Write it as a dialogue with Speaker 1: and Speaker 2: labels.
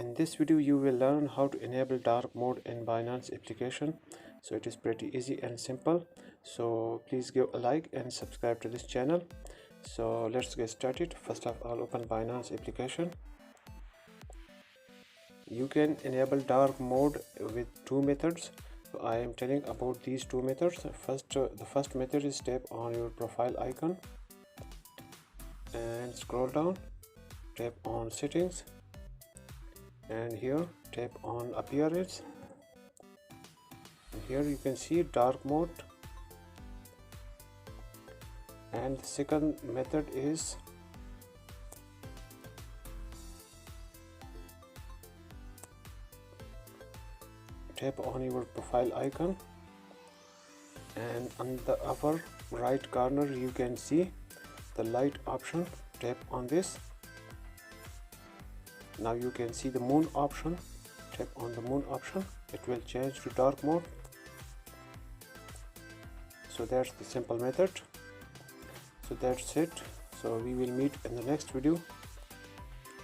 Speaker 1: In this video you will learn how to enable dark mode in Binance application. So it is pretty easy and simple, so please give a like and subscribe to this channel. So let's get started. First of all, open Binance application. You can enable dark mode with two methods. So I am telling about these two methods. The first method is tap on your profile icon and scroll down, tap on settings, and here tap on appearance. And here you can see dark mode. And the second method is tap on your profile icon, and on the upper right corner you can see the light option. Tap on this. Now you can see the moon option. Tap on the moon option, it will change to dark mode. So that's the simple method. So that's it. So we will meet in the next video.